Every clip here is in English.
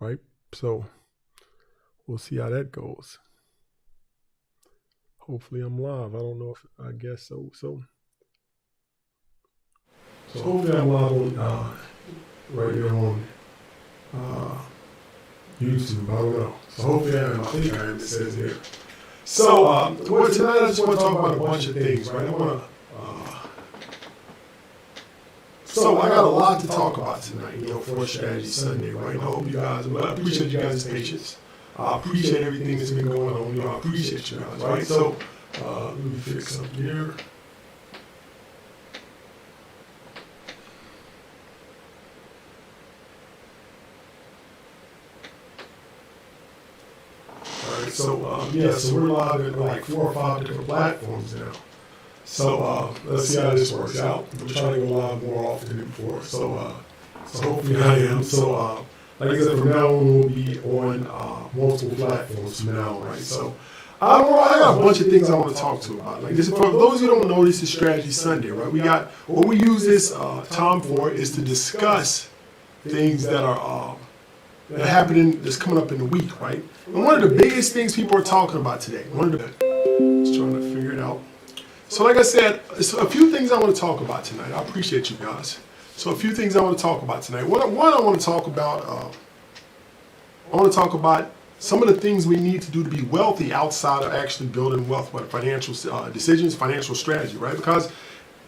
right? So we'll see how that goes. Hopefully I'm live. I don't know if I guess so. So hopefully I'm live on right here on YouTube. I don't know. So hopefully I am. I think I am. It says here. So tonight I just want to talk about a bunch of things, right? So I got a lot to talk about tonight, for Strategy Sunday, right? I hope you guys, I appreciate you guys' patience. I appreciate everything that's been going on. I appreciate you guys, right? So let me fix something here. All right, so we're live in like 4 or 5 different platforms now. So let's see how this works out. I'm trying to go live more often than before. So hopefully I am. So like I said, from now on we'll be on multiple platforms from now on, right? So I got a bunch of things I want to talk to about. Like this, for those who don't know, this is Strategy Sunday, right? What we use this time for is to discuss things that are that happening, that's coming up in the week, right? And one of the biggest things people are talking about today, just trying to figure it out. So like I said, a few things I want to talk about tonight. I appreciate you guys. So a few things I want to talk about tonight. One, I want to talk about some of the things we need to do to be wealthy outside of actually building wealth, what financial decisions, financial strategy, right? Because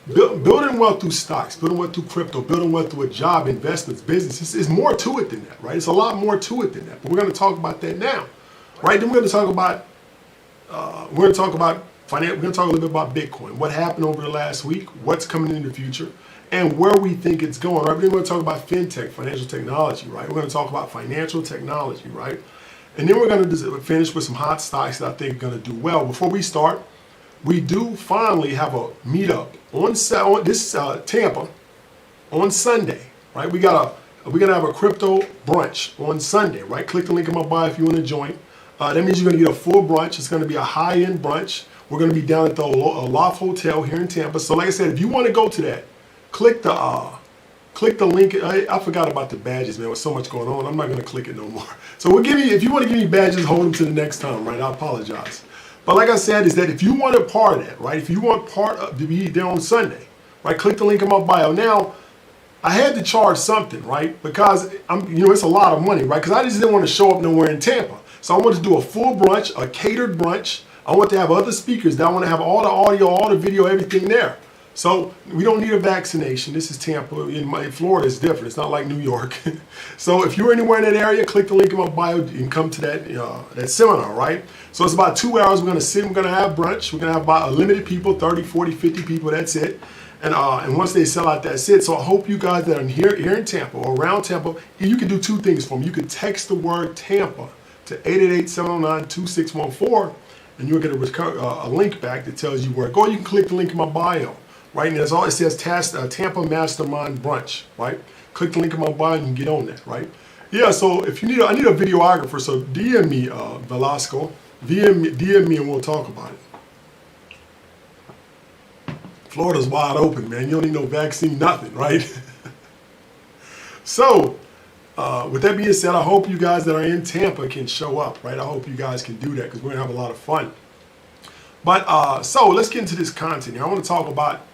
building wealth through stocks, building wealth through crypto, building wealth through a job, investments, business, is more to it than that, right? It's a lot more to it than that. But we're going to talk about that now, right? Then we're going to talk about we're going to talk a little bit about Bitcoin, what happened over the last week, what's coming in the future, and where we think it's going, right? Then we're going to talk about fintech, financial technology, right? We're going to talk about financial technology, right? And then we're going to finish with some hot stocks that I think are going to do well. Before we start, we do finally have a meetup on Tampa on Sunday, right? We're gonna have a crypto brunch on Sunday, right? Click the link in my bio if you want to join. That means you're gonna get a full brunch. It's gonna be a high-end brunch. We're gonna be down at the Loft Hotel here in Tampa. So like I said, if you want to go to that, click the link. I forgot about the badges, man. With so much going on, I'm not gonna click it no more. So if you want to give me badges, hold them to the next time, right? I apologize. But like I said, is that if you want a part of that, right? If you want to be there on Sunday, right? Click the link in my bio. Now, I had to charge something, right? Because it's a lot of money, right? Because I just didn't want to show up nowhere in Tampa. So I wanted to do a full brunch, a catered brunch. I want to have other speakers. I want to have all the audio, all the video, everything there. So we don't need a vaccination. This is Tampa. In Florida, it's different. It's not like New York. So if you're anywhere in that area, click the link in my bio and come to that seminar, right? So it's about 2 hours. We're going to sit. We're going to have brunch. We're going to have about a limited people, 30, 40, 50 people. That's it. And once they sell out, that's it. So I hope you guys that are here in Tampa or around Tampa, you can do 2 things for me. You can text the word Tampa to 888-709-2614, and you'll get a link back that tells you where to go. You can click the link in my bio. Right, and that's all it says, Tampa Mastermind Brunch, right? Click the link in my bio and you can get on that, right? Yeah, so if you need, I need a videographer, so DM me, Velasco, DM me and we'll talk about it. Florida's wide open, man. You don't need no vaccine, nothing, right? So, with that being said, I hope you guys that are in Tampa can show up, right? I hope you guys can do that because we're gonna have a lot of fun. But, so let's get into this content here. I want to talk about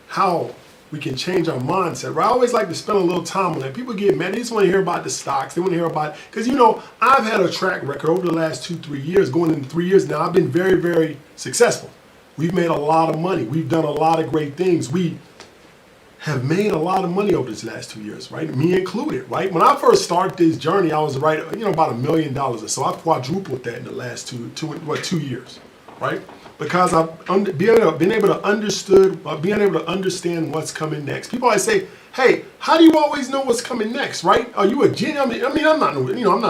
how we can change our mindset. Right? I always like to spend a little time on that. People get mad. They just want to hear about the stocks. They want to hear about, because I've had a track record over the last 2-3 years, going into 3 years now. I've been very, very successful. We've made a lot of money. We've done a lot of great things. We have made a lot of money over these last 2 years, right? Me included, right? When I first started this journey, I was about $1 million or so. I've quadrupled that in the last 2 years, right? Because I've been able to understand what's coming next. People always say, "Hey, how do you always know what's coming next?" Right? Are you a genius? I'm not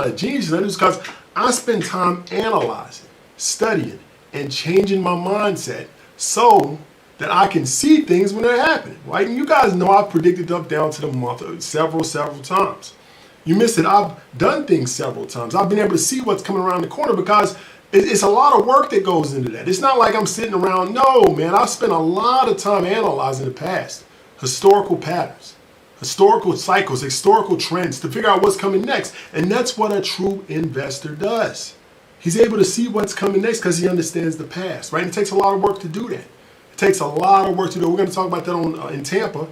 a genius. Just because I spend time analyzing, studying, and changing my mindset so that I can see things when they're happening. Right? And you guys know I've predicted up down to the month several times. You missed it. I've done things several times. I've been able to see what's coming around the corner because it's a lot of work that goes into that. It's not like I'm sitting around. No, man, I've spent a lot of time analyzing the past, historical patterns, historical cycles, historical trends to figure out what's coming next. And that's what a true investor does. He's able to see what's coming next because he understands the past, right? And it takes a lot of work to do that. It takes a lot of work to do. We're going to talk about that in Tampa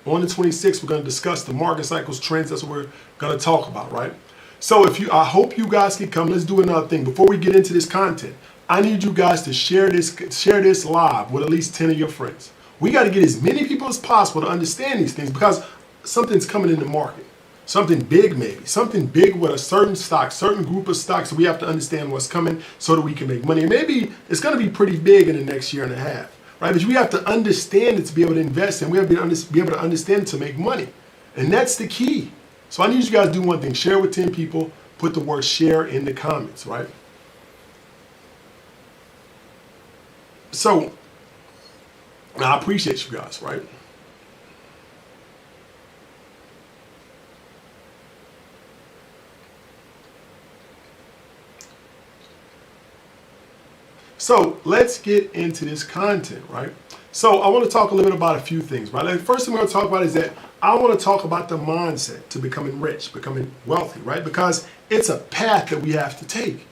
on the 26th. We're going to discuss the market cycles, trends. That's what we're going to talk about, right? So I hope you guys can come. Let's do another thing. Before we get into this content, I need you guys to share this live with at least 10 of your friends. We got to get as many people as possible to understand these things because something's coming in the market. Something big maybe. Something big with a certain stock, certain group of stocks. So we have to understand what's coming so that we can make money. And maybe it's going to be pretty big in the next year and a half, right? But we have to understand it to be able to invest and we have to be able to understand it to make money. And that's the key. So I need you guys to do one thing. Share with 10 people. Put the word share in the comments, right? So I appreciate you guys, right? So let's get into this content, right? So I want to talk a little bit about a few things, right? Like, first thing we're going to talk about is that I want to talk about the mindset to becoming rich, becoming wealthy, right? Because it's a path that we have to take,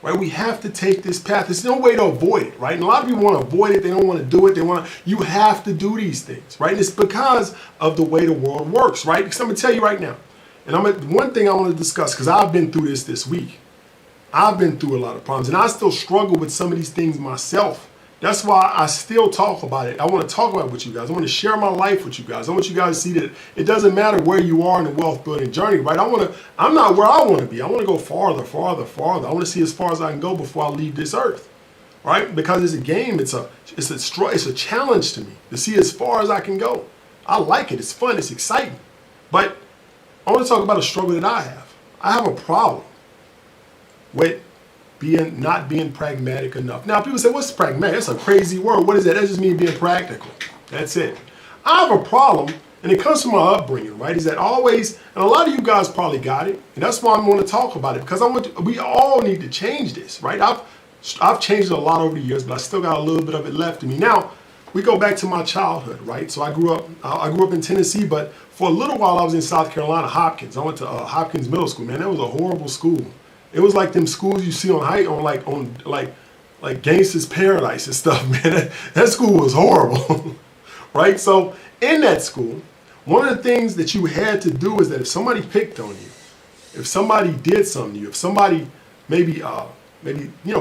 right? We have to take this path. There's no way to avoid it, right? And a lot of people want to avoid it. They don't want to do it. You have to do these things, right? And it's because of the way the world works, right? Because I'm going to tell you right now, and one thing I want to discuss, because I've been through this week. I've been through a lot of problems, and I still struggle with some of these things myself. That's why I still talk about it. I want to talk about it with you guys. I want to share my life with you guys. I want you guys to see that it doesn't matter where you are in the wealth building journey, right? I'm not where I want to be. I want to go farther, farther, farther. I want to see as far as I can go before I leave this earth, right? Because it's a game. It's a challenge to me to see as far as I can go. I like it. It's fun. It's exciting. But I want to talk about a struggle that I have. I have a problem with not being pragmatic enough. Now, people say, what's pragmatic? That's a crazy word. What is that? That just means being practical. That's it. I have a problem, and it comes from my upbringing, right? Is that always, and a lot of you guys probably got it, and that's why I'm going to talk about it, because we all need to change this, right? I've changed it a lot over the years, but I still got a little bit of it left in me. Now, we go back to my childhood, right? So I grew up in Tennessee, but for a little while I was in South Carolina, Hopkins. I went to Hopkins Middle School. Man, that was a horrible school. It was like them schools you see on Gangster's Paradise and stuff, man. That school was horrible, right? So in that school, one of the things that you had to do is that if somebody picked on you, if somebody did something to you, if somebody maybe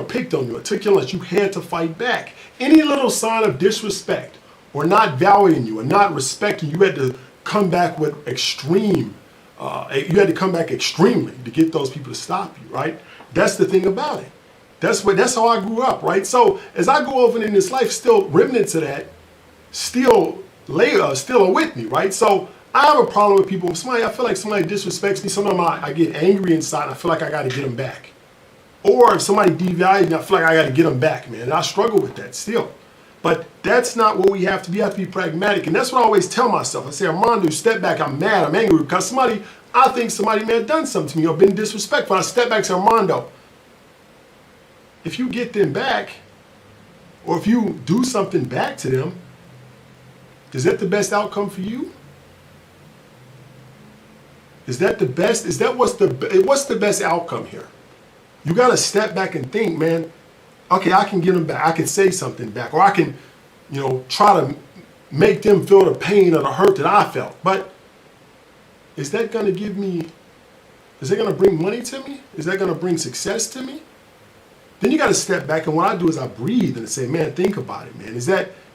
picked on you or took your lunch, you had to fight back. Any little sign of disrespect or not valuing you or not respecting you, had to come back with extremely to get those people to stop you, right? That's the thing about it. That's how I grew up, right? So as I go over in this life, still remnants of that still are with me, right? So I have a problem with people. I feel like somebody disrespects me. Sometimes I get angry inside and I feel like I got to get them back. Or if somebody devalues me, I feel like I got to get them back, man. And I struggle with that still. But that's not what we have to be. We have to be pragmatic. And that's what I always tell myself. I say, Armando, step back. I'm mad. I'm angry because I think somebody may have done something to me or been disrespectful. I step back and say, Armando, if you get them back or if you do something back to them, is that the best outcome for you? Is that the best? What's the best outcome here? You got to step back and think, man, okay, I can get them back. I can say something back, or I can, try to make them feel the pain or the hurt that I felt. But is that going to bring money to me? Is that going to bring success to me? Then you got to step back. And what I do is I breathe and say, man, think about it, man.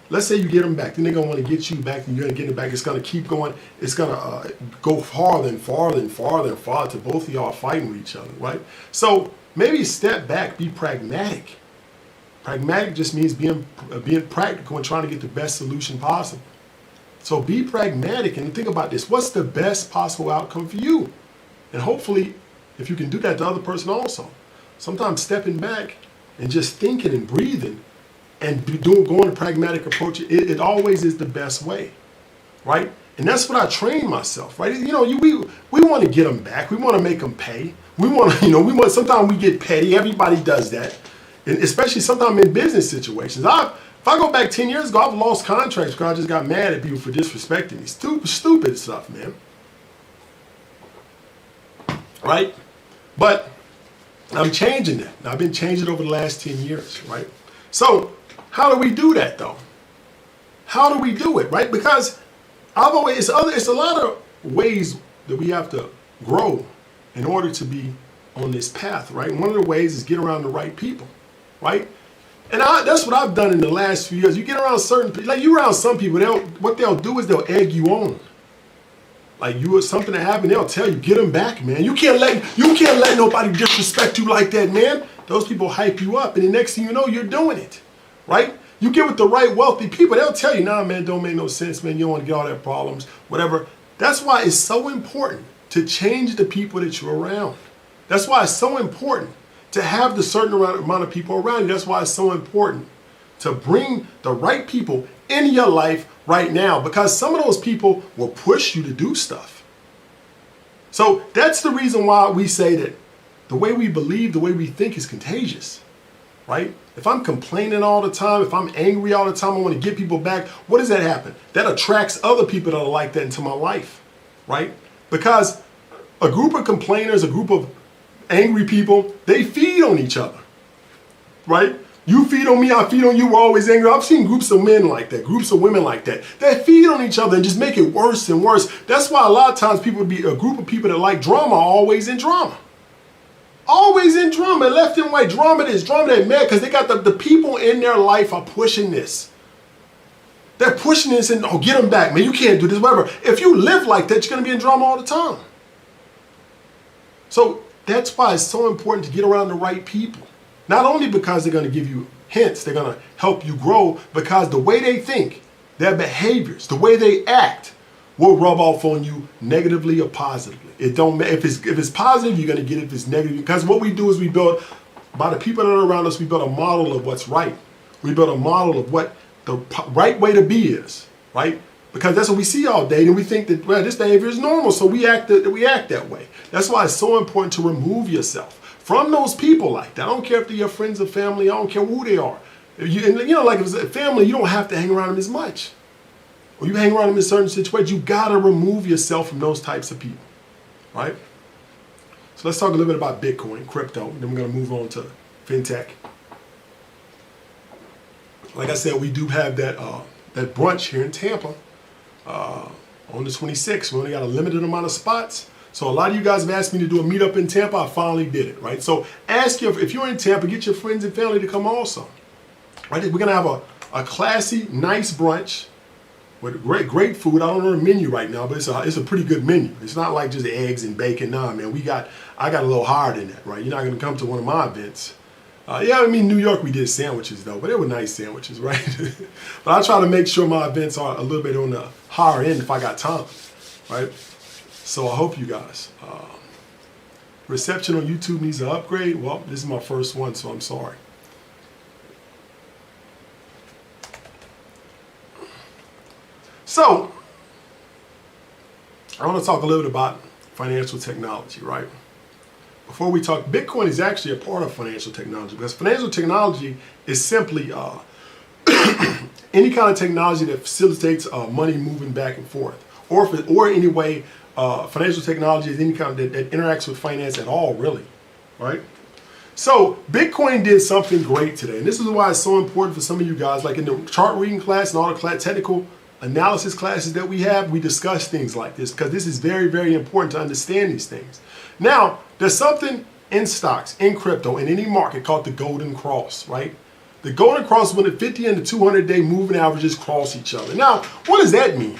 Let's say you get them back. Then they're going to want to get you back and you're going to get it back. It's going to keep going. It's going to go farther and farther and farther and farther to both of y'all fighting with each other, right? So maybe step back, be pragmatic. Pragmatic just means being practical and trying to get the best solution possible. So be pragmatic and think about this. What's the best possible outcome for you? And hopefully, if you can do that, the other person also. Sometimes stepping back and just thinking and breathing and going a pragmatic approach, it always is the best way, right? And that's what I train myself, right? We want to get them back. We want to make them pay. Sometimes we get petty. Everybody does that. And especially sometimes in business situations. If I go back 10 years ago, I've lost contracts because I just got mad at people for disrespecting me. Stupid stuff, man. Right? But I'm changing that. I've been changing over the last 10 years, right? So how do we do that, though? How do we do it, right? Because it's a lot of ways that we have to grow in order to be on this path, right? One of the ways is get around the right people, right? And that's what I've done in the last few years. You get around certain people, like you around some people, what they'll do is they'll egg you on. Like something that happened, they'll tell you, get them back, man. You can't let nobody disrespect you like that, man. Those people hype you up, and the next thing you know, you're doing it, right? You get with the right wealthy people, they'll tell you, nah, man, don't make no sense, man. You don't want to get all that problems, whatever. That's why it's so important to change the people that you're around. That's why it's so important to have the certain amount of people around you. That's why it's so important to bring the right people in your life right now, because some of those people will push you to do stuff. So that's the reason why we say that the way we believe, the way we think is contagious, right? If I'm complaining all the time, if I'm angry all the time, I want to get people back, what does that happen? That attracts other people that are like that into my life, right? Because a group of complainers, a group of angry people, they feed on each other, right? You feed on me, I feed on you, we're always angry. I've seen groups of men like that, groups of women like that. They feed on each other and just make it worse and worse. That's why a lot of times people be a group of people that like drama are always in drama. Always in drama, left and right, drama this, drama that, man, because they got the people in their life are pushing this. They're pushing this and, oh, get them back, man, you can't do this, whatever. If you live like that, you're going to be in drama all the time. So that's why it's so important to get around the right people. Not only because they're going to give you hints, they're going to help you grow, because the way they think, their behaviors, the way they act will rub off on you negatively or positively. It don't matter. If it's positive, you're going to get it. If it's negative, because what we do is we build, by the people that are around us, we build a model of what's right. We build a model of what the right way to be is, right? Because that's what we see all day, and we think that, well, this behavior is normal, so we act that way. That's why it's so important to remove yourself from those people like that. I don't care if they're your friends or family. I don't care who they are. Like if it's a family, you don't have to hang around them as much. Or you hang around them in certain situations, you gotta remove yourself from those types of people, right? So let's talk a little bit about Bitcoin, crypto, and then we're gonna move on to fintech. Like I said, we do have that brunch here in Tampa on the 26th. We only got a limited amount of spots. So a lot of you guys have asked me to do a meetup in Tampa. I finally did it, right? So ask if you're in Tampa, get your friends and family to come also, right? We're gonna have a classy, nice brunch with great food. I don't know the menu right now, but it's a pretty good menu. It's not like just eggs and bacon. Nah, man, I got a little higher than that, right? You're not gonna come to one of my events. Yeah, I mean, New York, we did sandwiches though, but they were nice sandwiches, right? But I try to make sure my events are a little bit on the higher end if I got time, right? So I hope you guys. Reception on YouTube needs an upgrade. Well, this is my first one, so I'm sorry. So I want to talk a little bit about financial technology, right? Before we talk, Bitcoin is actually a part of financial technology, because financial technology is simply any kind of technology that facilitates money moving back and forth, or any way financial technology is any kind of that interacts with finance at all, really, right? So Bitcoin did something great today, and this is why it's so important for some of you guys, like in the chart reading class and all the technical analysis classes that we have, we discuss things like this, because this is very, very important to understand these things. Now, there's something in stocks, in crypto, in any market called the golden cross, right? The golden cross is when the 50 and the 200-day moving averages cross each other. Now, what does that mean?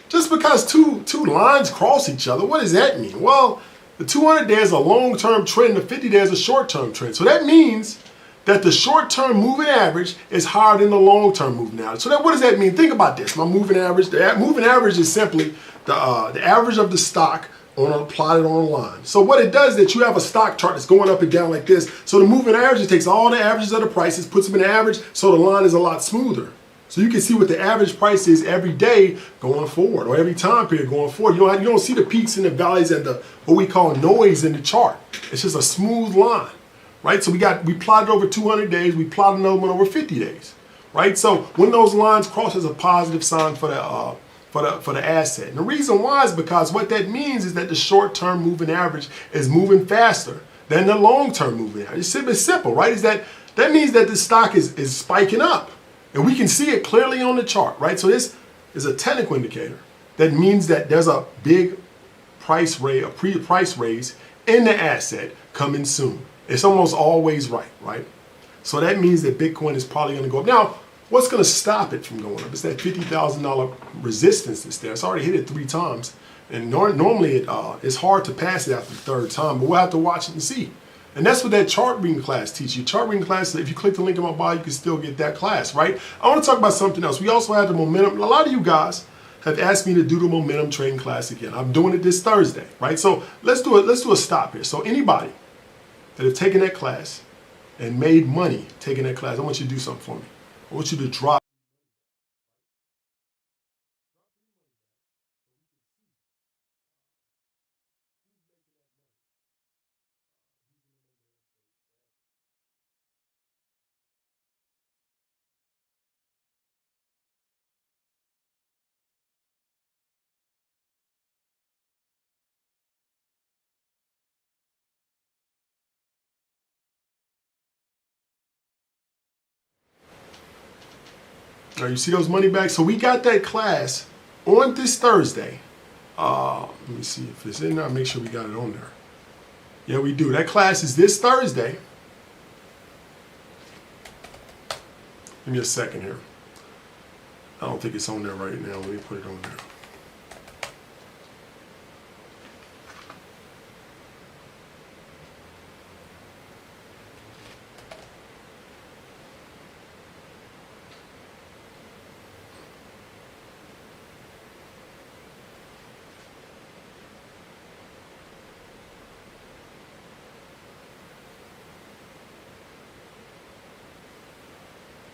Just because two lines cross each other, what does that mean? Well, the 200-day is a long-term trend, the 50-day is a short-term trend. So that means that the short-term moving average is higher than the long-term moving average. So what does that mean? Think about this. My moving average, the moving average is simply the average of the stock plotted on a line. So what it does is that you have a stock chart that's going up and down like this. So the moving average, it takes all the averages of the prices, puts them in the average, so the line is a lot smoother. So you can see what the average price is every day going forward, or every time period going forward. You don't see the peaks and the valleys and the what we call noise in the chart. It's just a smooth line, right? So we plotted over 200 days, we plotted another one over 50 days, right? So when those lines cross, is a positive sign for the asset. And the reason why is because what that means is that the short-term moving average is moving faster than the long-term moving average. It's simple, right? That means that the stock is spiking up, and we can see it clearly on the chart, right? So this is a technical indicator that means that there's a big price raise, a pre-price raise in the asset coming soon. It's almost always right? So that means that Bitcoin is probably going to go up. Now, what's going to stop it from going up? It's that $50,000 resistance that's there. It's already hit it 3 times. And normally it's hard to pass it after the 3rd time, but we'll have to watch it and see. And that's what that chart reading class teaches you. Chart reading class, if you click the link in my bio, you can still get that class, right? I want to talk about something else. We also have the momentum. A lot of you guys have asked me to do the momentum trading class again. I'm doing it this Thursday, right? So let's do a stop here. So anybody that have taken that class and made money taking that class, I want you to do something for me. I want you to drop. Now you see those money bags? So we got that class on this Thursday. Let me see if it's in there. Make sure we got it on there. Yeah, we do. That class is this Thursday. Give me a second here. I don't think it's on there right now. Let me put it on there.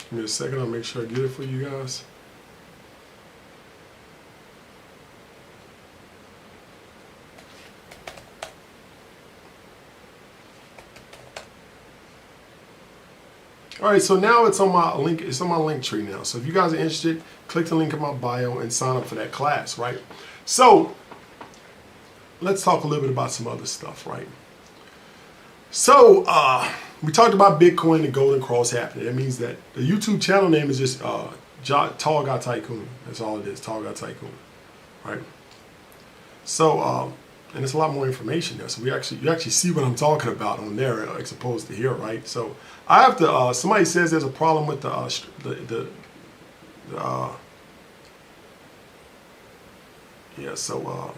Give me a second. I'll make sure I get it for you guys. All right, so now it's on my link. It's on my link tree now. So if you guys are interested, click the link in my bio and sign up for that class, right? So let's talk a little bit about some other stuff, right? So we talked about Bitcoin and Golden Cross happening. That means that the YouTube channel name is just Tall Guy Tycoon. That's all it is, Tall Guy Tycoon, right? So and it's a lot more information there. So you actually see what I'm talking about on there as opposed to here, right? So I have to. Somebody says there's a problem with yeah. So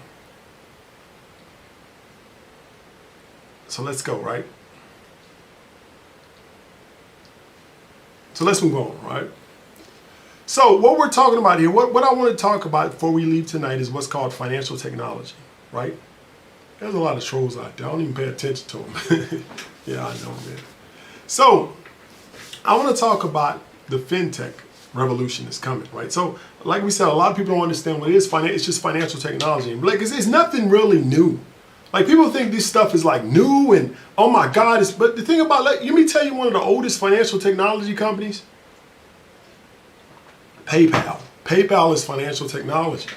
let's go, right? So let's move on, right? So what we're talking about here, what I want to talk about before we leave tonight is what's called financial technology, right? There's a lot of trolls out there. I don't even pay attention to them. Yeah, I know, man. So I want to talk about the Fintech Revolution that's coming, right? So like we said, a lot of people don't understand what it is. It's just financial technology. Like, it's nothing really new. Like, people think this stuff is like new and oh my God, but the thing about, like, let me tell you one of the oldest financial technology companies, PayPal. PayPal is financial technology,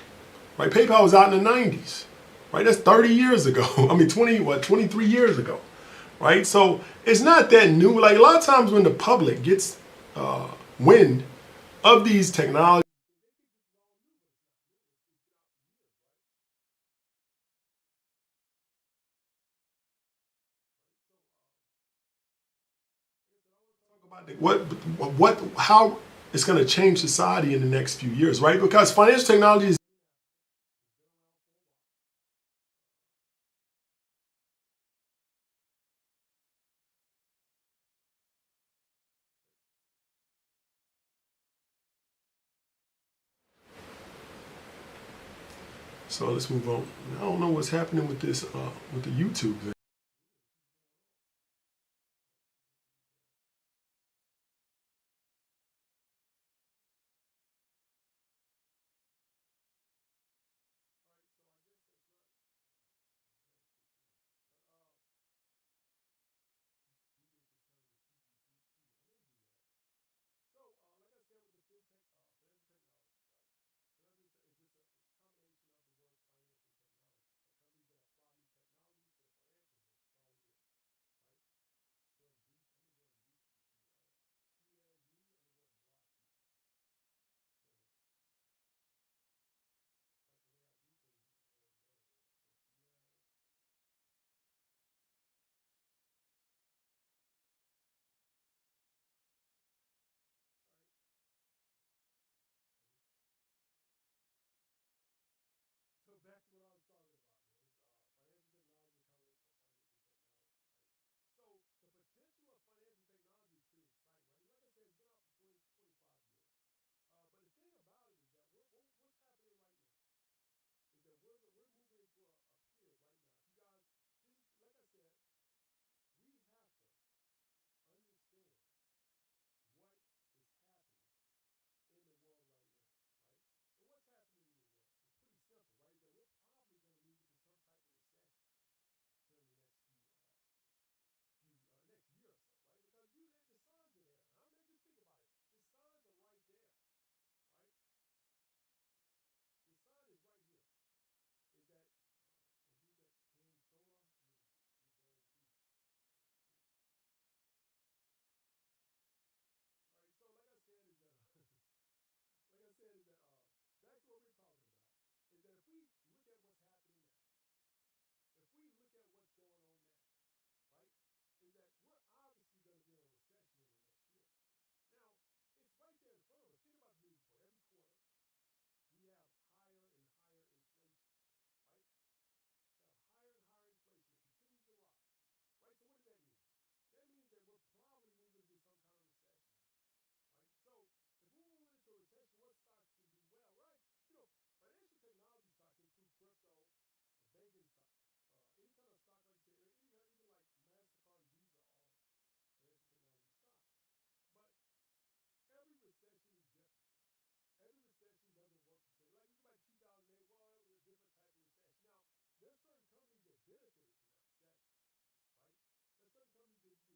right? PayPal was out in the 90s, right? That's 30 years ago. I mean, 23 years ago, right? So it's not that new. Like, a lot of times when the public gets wind of these technologies, how it's going to change society in the next few years, right? Because financial technology is, so let's move on. I don't know what's happening with this, with the YouTube thing. we look at what's happening now, if we look at what's going on now, right, is that we're obviously going to be in a recession in the next year. Now, it's right there in front of us. Think about the news report. Every quarter, we have higher and higher inflation, right? We have higher and higher inflation that continues to rise, right? So what does that mean? That means that we're probably moving into some kind of recession now, right? So if we're moving into a recession, what stocks can do well, right? Financial technology stocks include crypto, banking stock, any kind of stock, like you said, or even like MasterCard and Visa are financial technology stocks. But every recession is different. Every recession doesn't work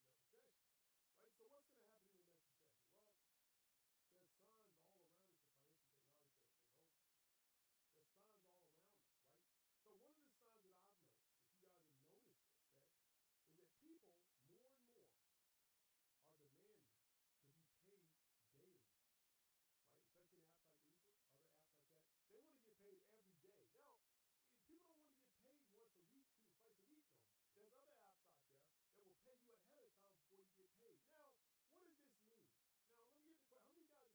the same. Like we go back to 2008, well, that was a different type of recession. Now, there's certain companies that benefited from that recession, right? There's certain companies that did well because of that recession, right? So what's going to happen in the next recession? Well, there's signs all around us that financial technology is going to take over. There's signs all around us, right? So one of the signs that I've noticed, if you guys have noticed this, is that people more and more are demanding to be paid daily, right? Especially in apps like Uber, other apps like that. They want to get paid every day. Now, people don't want to get paid once a week, twice a week no more. There's other apps out there that will pay you ahead of time before you get paid. Now, what does this mean? Now,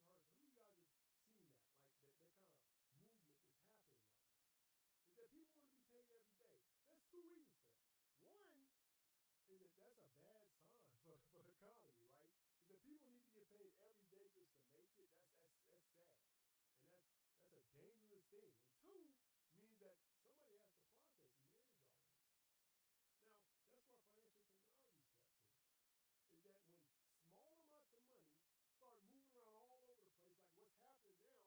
let me get the question. How many of you guys have heard? How many of you guys have seen that? Like that kind of movement that's happening right now? Is that people want to be paid every day. There's two reasons for that. One is that that's a bad sign for the economy, right? Is that people need to get paid every day just to make it. That's sad. And that's a dangerous thing. And two means that somebody has to process and manage all of this. Now, that's where financial technology steps in. Is that when small amounts of money start moving around all over the place, like what's happening now,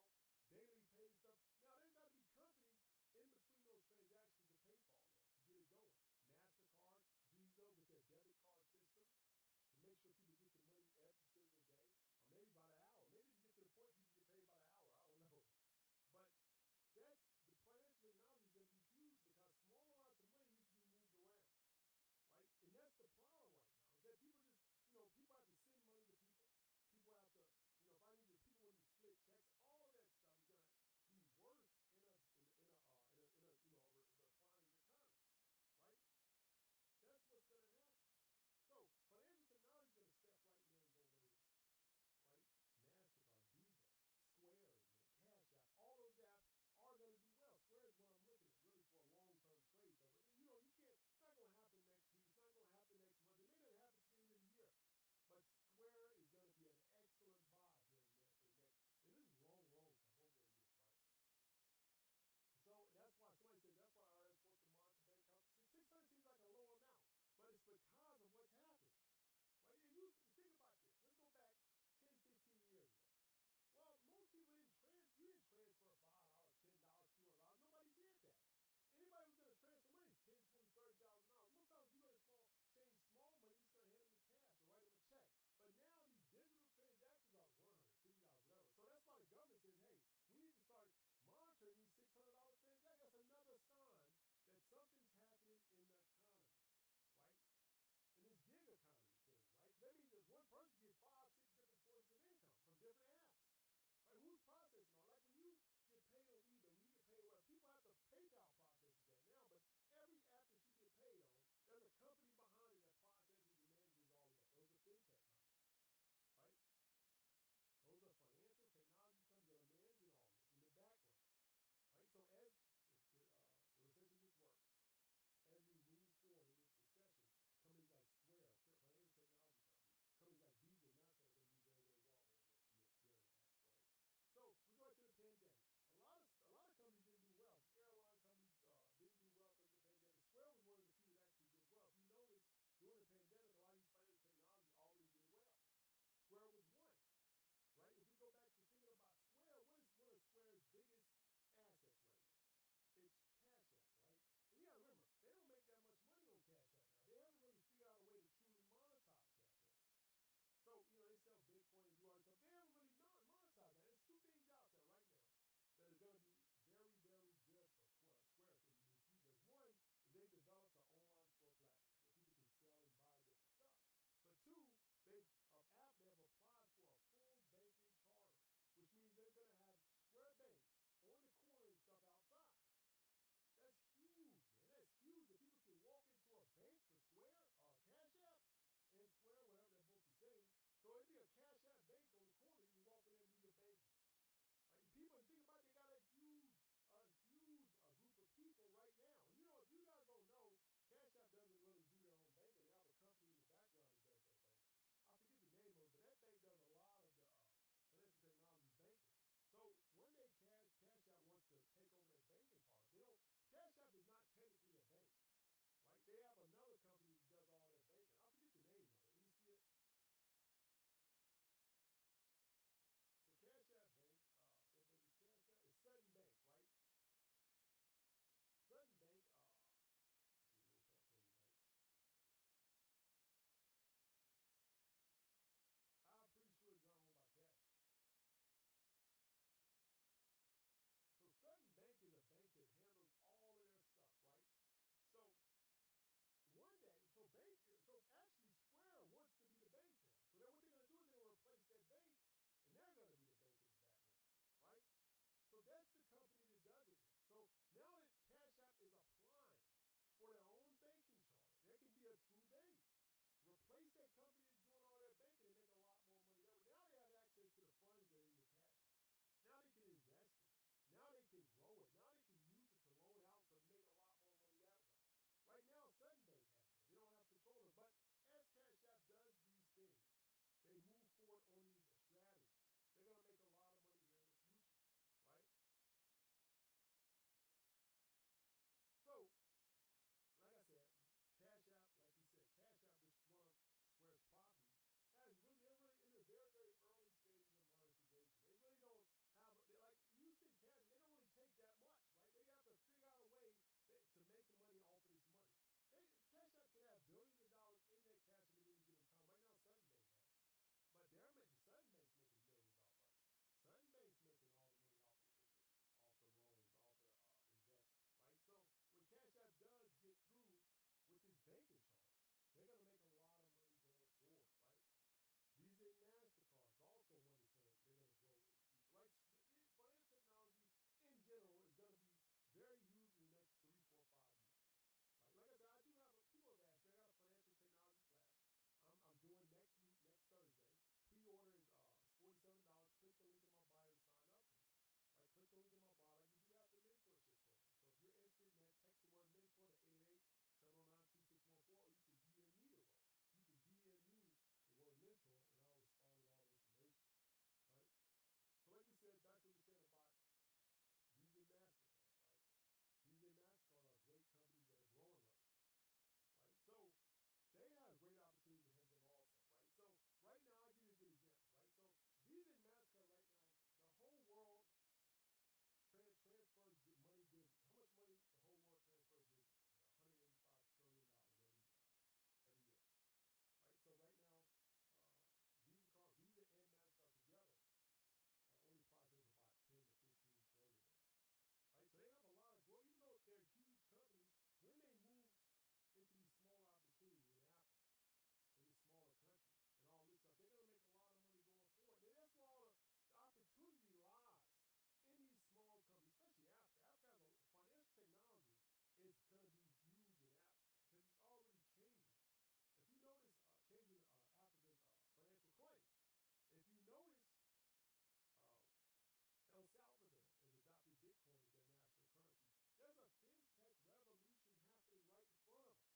daily pay stuff. Now, there's got to be companies in between those transactions to pay for all that, to get it going. MasterCard, Visa with their debit card systems to make sure people get the money every single day, or maybe by the hour. Maybe to get to the point people get paid by the hour. I don't know. But that's the financial technology is going to be huge because small amounts of money need to be moved around, right? And that's the problem right now is that people just, people have to send money to people. People have to, if I need to, people want to split checks. All of that stuff is going to be worse in a reclining economy, right? That's what's going to happen. So financial technology is going to step right in there and go way up, right? MasterCard, Visa, Square is one, Cash App, all those apps are going to do well. Square is what I'm looking at really for a long-term trade though. But you can't, it's not going to happen next week. It's not going to happen next month. It may not happen to the end of the year. But Square is going to be an excellent buy here for the next, and this is long term, over a year, right? So that's why somebody said that's why IRS wants to monitor bank accounts. 600 seems like a low amount, but it's because of what's happening, right? It used to, think about this. Let's go back 10, 15 years ago. Well, most people you didn't transfer $5, $10, $200. Nobody did that. Anybody who's going to transfer money is $10, $20, $30,000. Most times you're going to change small money, you're just going to hand them in cash or write them a check. But now these digital transactions are $100, $50, whatever. So that's why the government says, hey, we need to start monitoring these $600 transactions. That's another sign that something's happening in the economy, right? In this gig economy thing, right? So that means that one person gets 5, 6 different sources of income from different apps, right? Who's processing all? Like when you get paid on eBay, when you get paid, well, people have to PayPal processes that now, but every app that you get paid on, there's a company behind it that processes and manages all of that. Those are fintech companies, right? Those are financial technology companies that are managing all this in the background, right? So as the recession gets worse, as we move forward in this recession, companies like Square, financial technology companies like Visa and MasterCard are going to do very, very well in the next year and a half, right? So we go back to the pandemic. the funds that are in your Cash App. Now they can invest it. Now they can grow it. Now they can use it to loan out to make a lot more money that way. Right now, Sudden Bank has that. They don't have control of it. But as Cash App does these things, they move forward on these strategies. They're going to make a lot of money here in the future, right? So, like I said, Cash App, like we said, Cash App, which is one of Square's properties, they're really in the very, very early stages of monetization. They really don't have, they like Houston Cash, they don't really take that much, right? They have to figure out a way to make money off of this money. Cash App can have billions of dollars in their Cash App at any given time. Right now, Sudden Bank has it. But Sudden Bank's making millions off of it. Sudden Bank's making all the money off the interest, off the loans, off of the investment, right? So when Cash App does get through with this banking charter, they're going to make a lot of money going forward, right? Visa and MasterCard is also one they're gonna grow in the future, right? Financial technology in general is gonna be very huge in the next 3, 4, 5 years, right? Like I said, I do have people have asked me. I got a financial technology class I'm doing next week, next Thursday. Pre-order is $47. Click the link in my bio to sign up for that. Right? Click the link in my bio. Like we do have the mentorship program. So if you're interested in that, text the word mentor to 888-709-2614, or you can DM me the word. You can DM me the word mentor, and I'll respond with all the information. Right? So like we said, back to what we said about Visa and MasterCard, right? Visa and MasterCard are great companies that are growing right now. Right? So they have great opportunities ahead of them also, right? So right now, I'll give you a good example, right? So Visa and MasterCard right now, the whole world transfers money business. How much money the whole world transfers business? Is $185 trillion every year, right? So right now, Visa and MasterCard together only process about 10 to 15 trillion of that, right? So they have a lot of growth, even though they're huge companies. When they move into these smaller opportunities in Africa, in these smaller countries, and all this stuff, they're going to make a lot of money going forward. And that's where all the opportunity lies in these small companies, especially Africa. Africa has financial technology is going to be huge in Africa because it's already changing. If you notice, changing Africa's financial claim. If you notice, uh, El Salvador has adopted Bitcoin as their national currency. There's a fintech revolution happening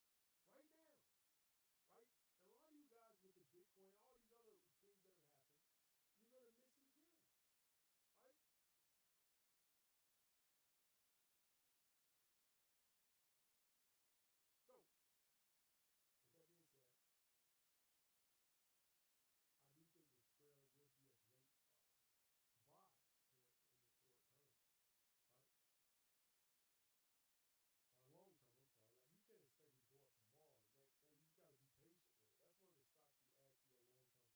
right in front of us, right now, right? And a lot of you guys with the Bitcoin, all these other things that have happened, you're going to miss it again, right? So, with that being said, I do think that Square would be a great buy here in the short term, right? Long term, I'm sorry. Like you can't expect it to go up tomorrow or the next day. You just got to be patient with it. That's one of the stocks you add to your long term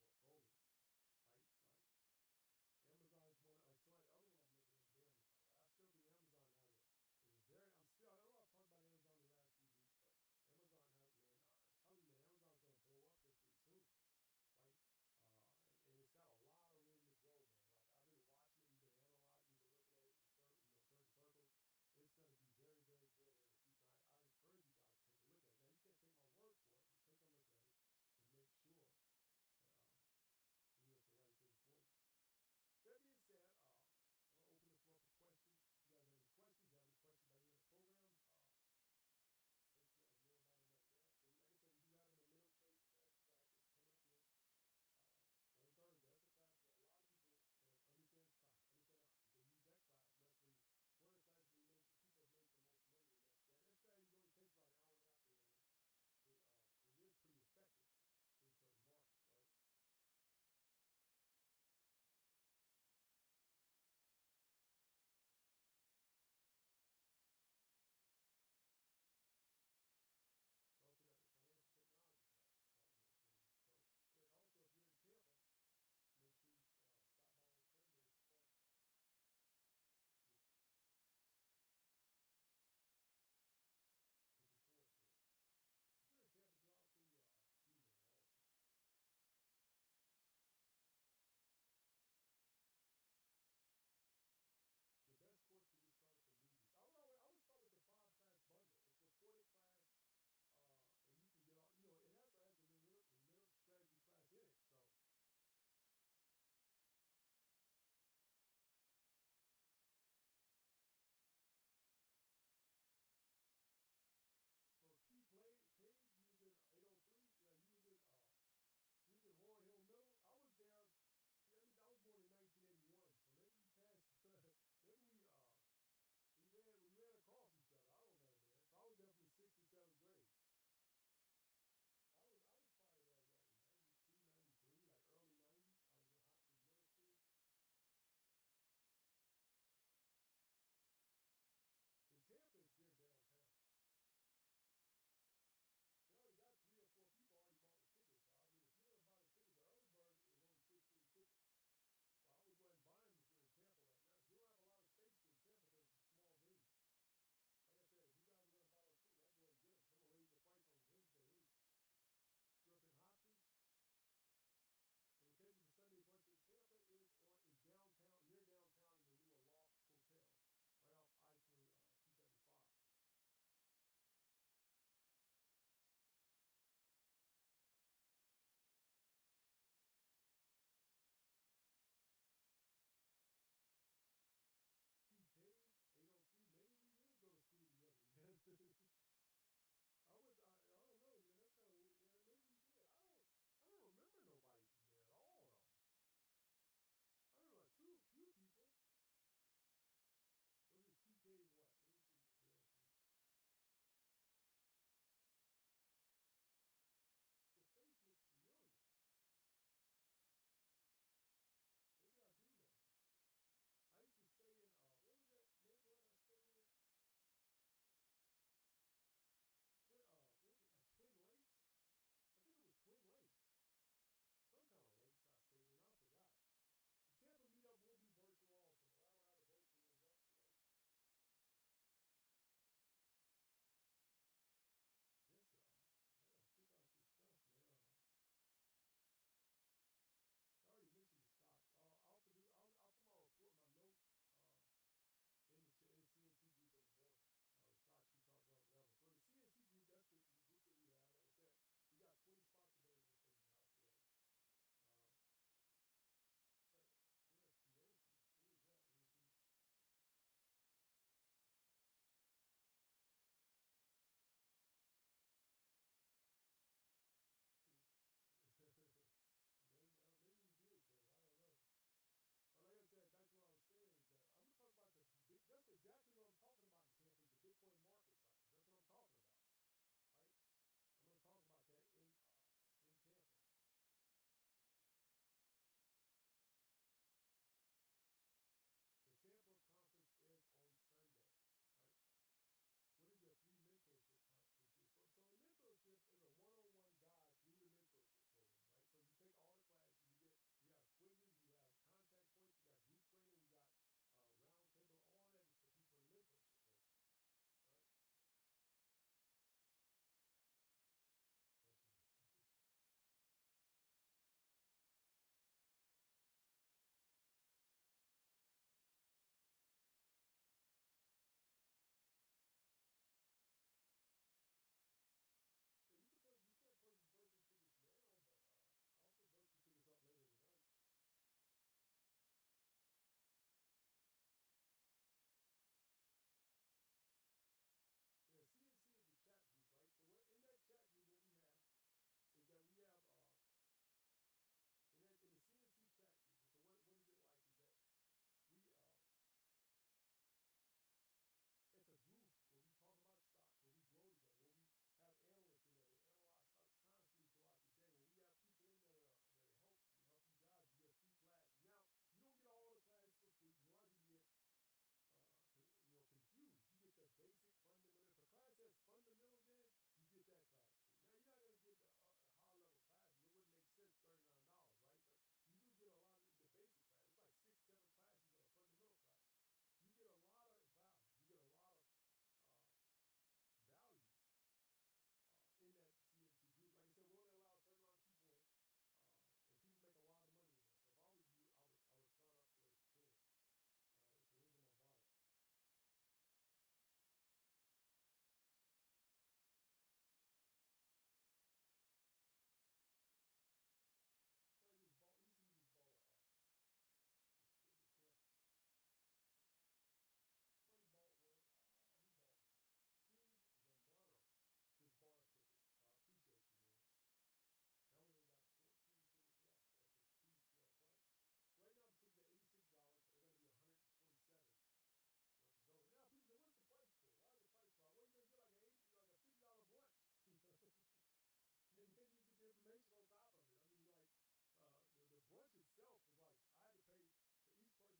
itself was like, I had to pay for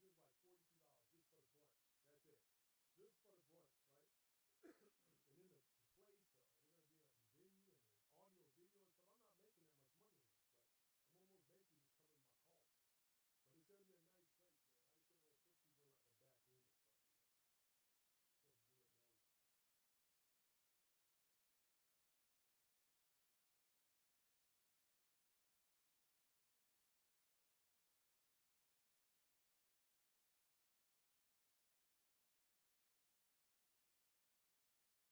each person. It was like $42 just for the brunch. That's it, just for the brunch, right? And then the place, we're gonna be in the venue and the audio, video and stuff. I'm not making that much money on this, but I'm almost basically just covering my costs. But it's gonna be a nice place, man. I just didn't want to put people in like a back room or something, you know. I want to do it nice.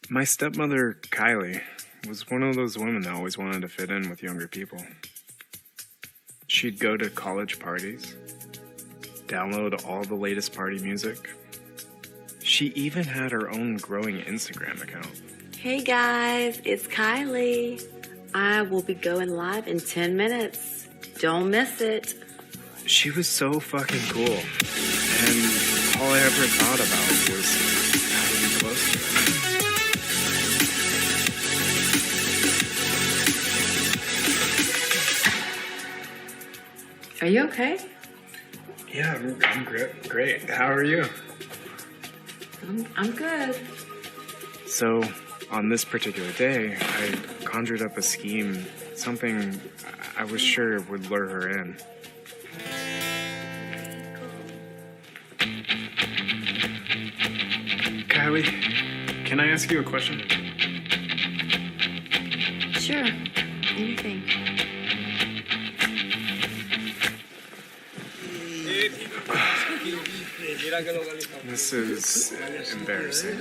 My stepmother, Kylie, was one of those women that always wanted to fit in with younger people. She'd go to college parties, download all the latest party music. She even had her own growing Instagram account. Hey guys, it's Kylie. I will be going live in 10 minutes. Don't miss it. She was so fucking cool. And all I ever thought about was how to be close to her. Are you okay? Yeah, I'm great. How are you? I'm good. So, on this particular day, I conjured up a scheme, something I was sure would lure her in. Kylie, can I ask you a question? Sure. Anything. This is embarrassing.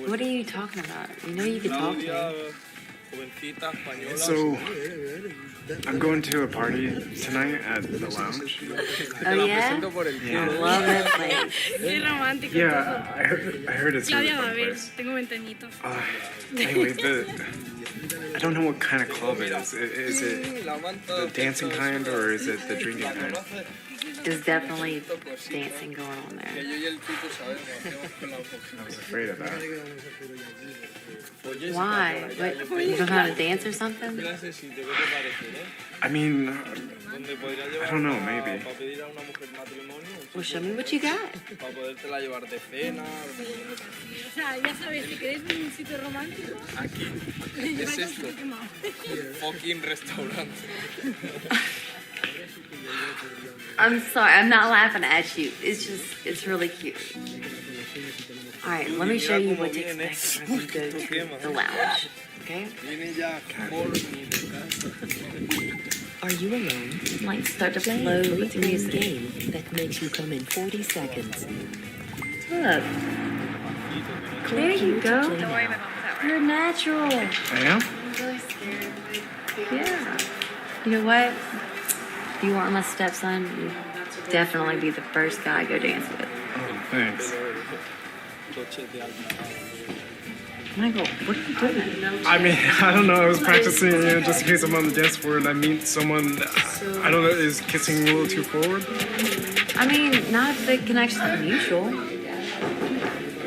What are you talking about? You know you can talk to me. So, I'm going to a party tonight at the lounge. Oh yeah? I love that place. Yeah, I heard it's a really fun place. Anyway, I don't know what kind of club it is. Is it the dancing kind or is it the drinking kind? There's definitely dancing going on there. I was afraid of that. Why? What, you don't know how to dance or something? I mean, I don't know, maybe. Well, show me what you got. I'm sorry, I'm not laughing at you. It's really cute. All right, let me show you what to expect when you go to the lounge, okay? Are you alone? Like, start to play It's the music. a game that makes you come in 40 seconds. Look. There you go. Play now. You're natural. I am? I'm really scared. Yeah. You know what? If you weren't my stepson, you'd definitely be the first guy I go dance with. Oh, thanks. Michael, what are you doing? I mean, I don't know. I was practicing, just in case I'm on the dance floor and I meet someone, I don't know, is kissing a little too forward? I mean, not if the connection's not mutual.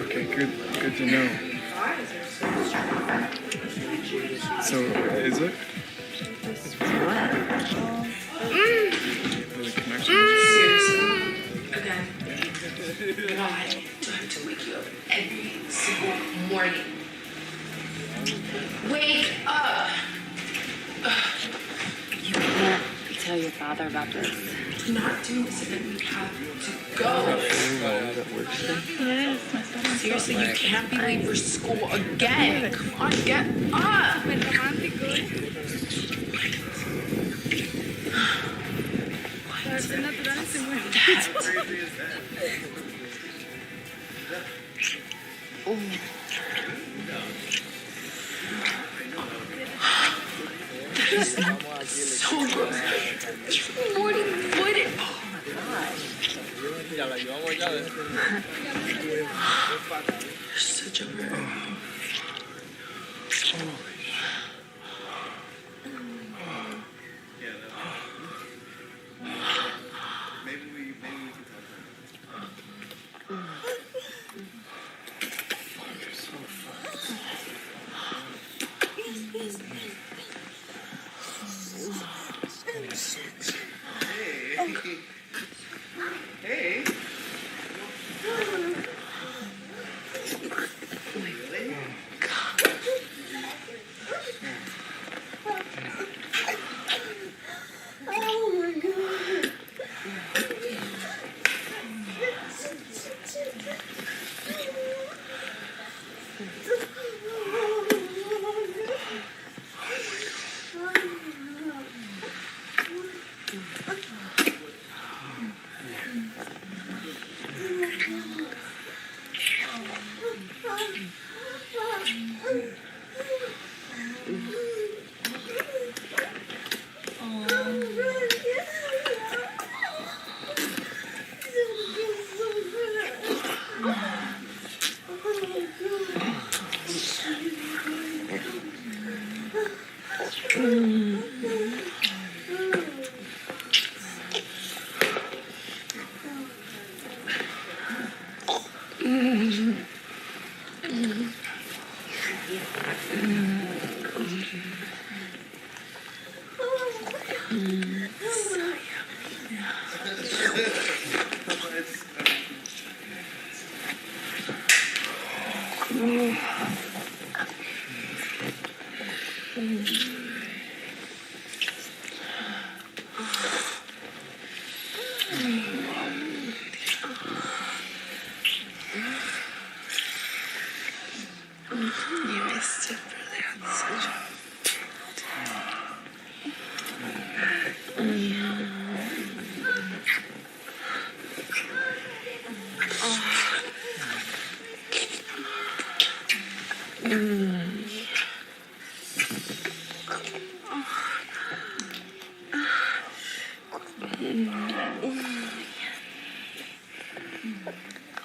Okay, good to know. So, is it? What? The connection? God, I have to wake you up every single morning. Wake up! You can't tell your father about this. Do not do this, and then we have to go. Seriously, you can't be late for school again. Come on, get up! So gross. Morning wood. Oh my gosh. You're such a bird.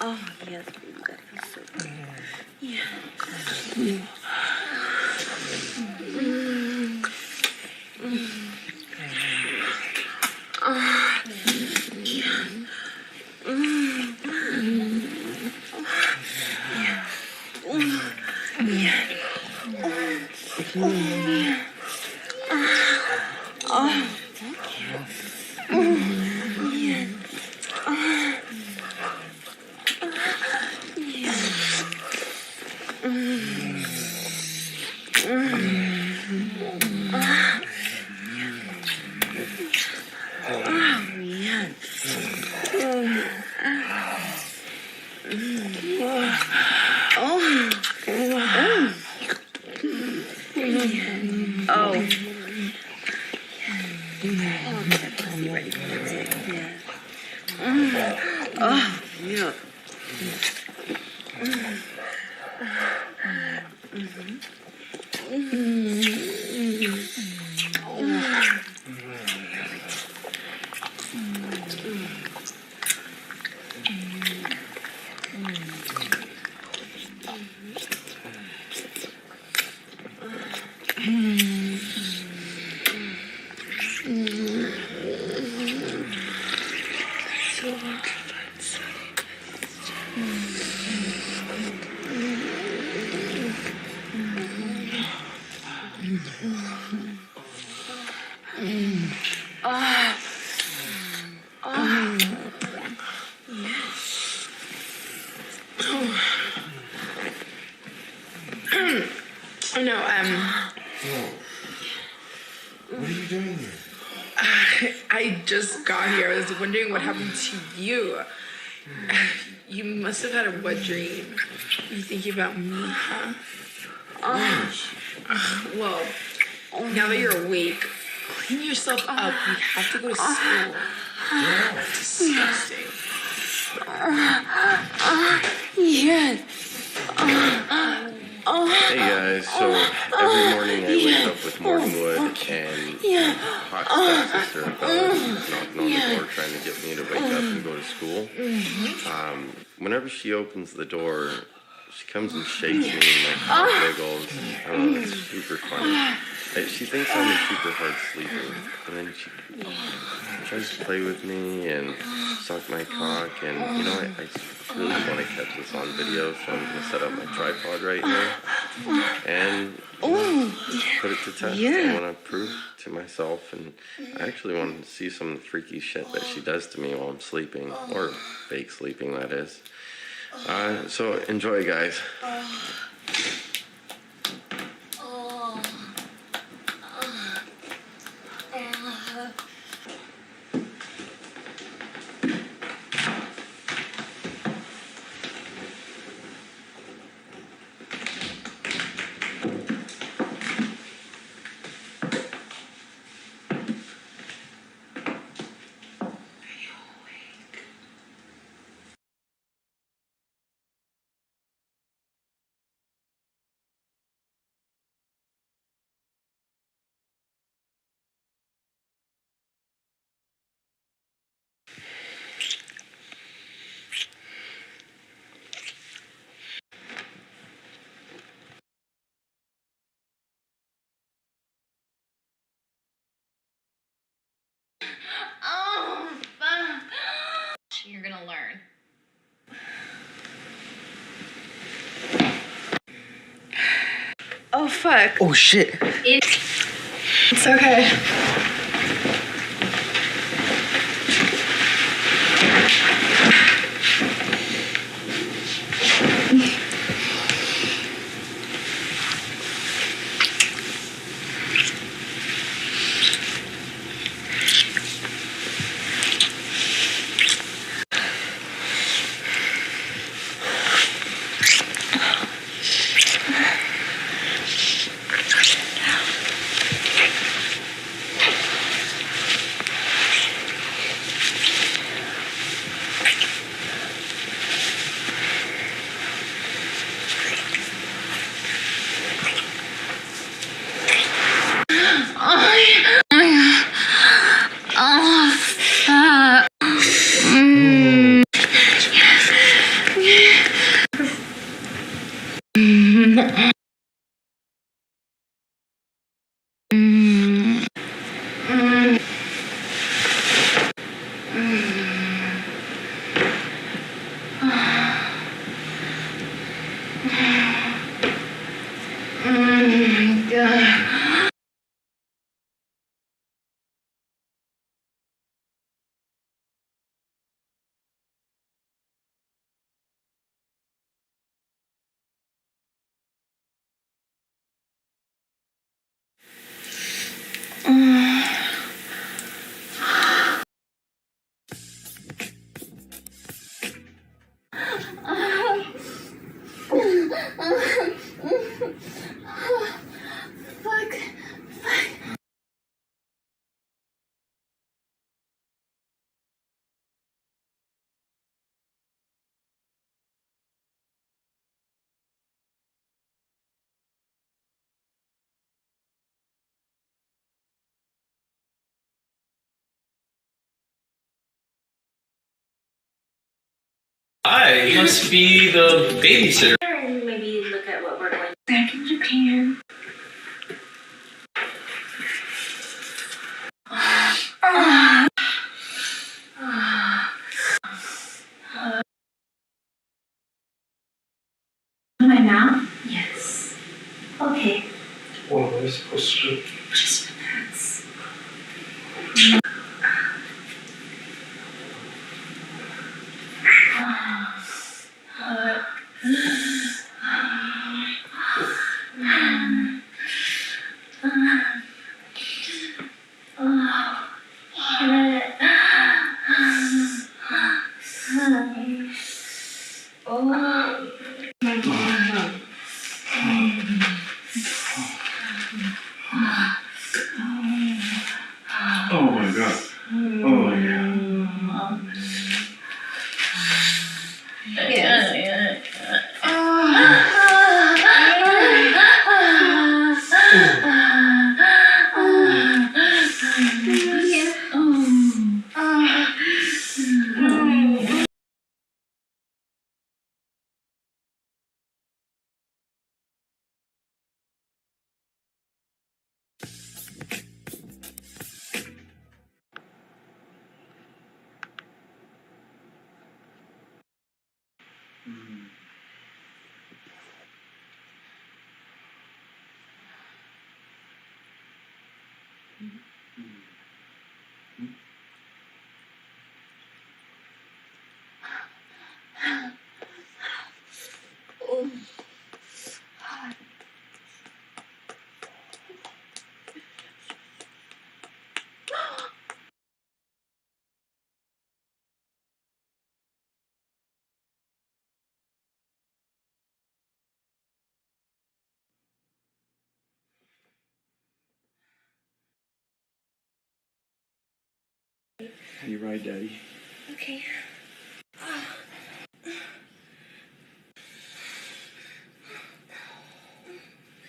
Oh, yes, that feels so good. Yeah. Oh. You ready for this? Yeah. Oh, yeah. No, What are you doing here? I just got here. I was wondering what happened to you. You must have had a wet dream. You thinking about me, huh? Well, now that you're awake, clean yourself up. You have to go to school. Disgusting. Hey guys, so every morning I wake up with morning wood and hot stepsister and fellas knocking on the door trying to get me to wake up and go to school. Whenever she opens the door, she comes and shakes me and my heart wiggles. I don't know, it's super funny. She thinks I'm a super hard sleeper, and then she tries to play with me and suck my cock, and you know, I really want to catch this on video, so I'm going to set up my tripod right here and put it to test. I want to prove to myself, and I actually want to see some of the freaky shit that she does to me while I'm sleeping, or fake sleeping, that is. So enjoy, guys. Oh, fuck. Oh shit. It's okay. I must be the babysitter. Maybe look at what we're going. Second Japan. My mouth? Yes. Okay. What am I supposed to do? Just relax. Oh my god. Oh my god. You right, Daddy? Okay.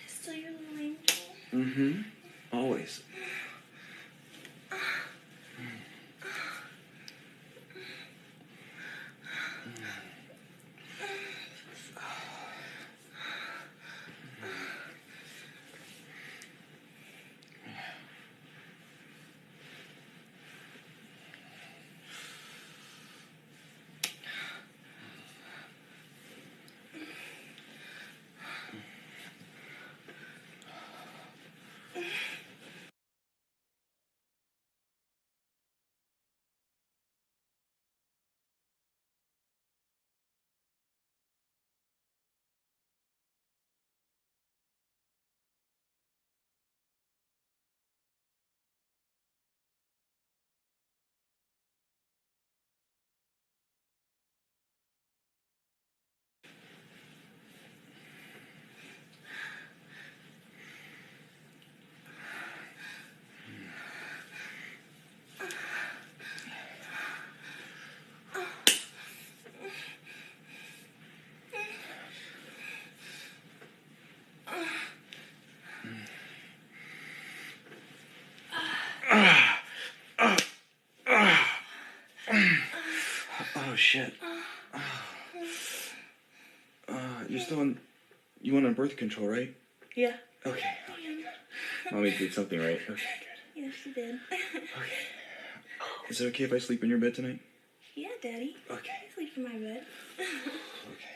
Still your little angel. Mm-hmm. Always. shit. You're still on. You went on birth control, right? Yeah. Okay. Mommy did something right. Okay, good. Yeah, she did. Okay. Is it okay if I sleep in your bed tonight? Yeah, Daddy. Okay. I sleep in my bed. Okay.